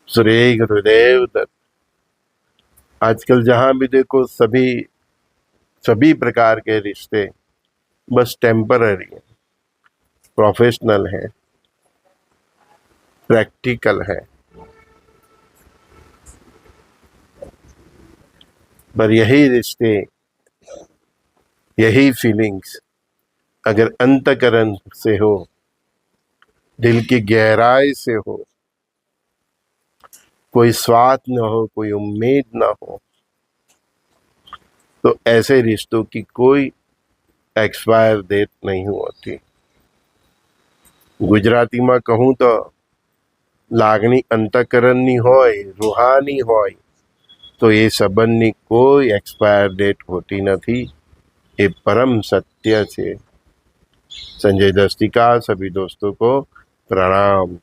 श्री गुरुदेव दत्त। आजकल जहां भी देखो सभी प्रकार के रिश्ते बस टेम्पररी हैं, प्रोफेशनल है, प्रैक्टिकल है, पर यही रिश्ते, यही फीलिंग्स अगर अंतकरण से हो, दिल की गहराई से हो, कोई स्वार्थ न हो, कोई उम्मीद न हो, तो ऐसे रिश्तों की कोई एक्सपायर डेट नहीं होती। ગુજરાતીમાં કહું તો લાગણી અંતઃકરણની હોય, રૂહાની હોય, તો એ સંબંધની કોઈ એક્સપાયર डेट होती નથી। ये परम सत्य है। संजय दस्तिका सभी दोस्तों को प्रणाम।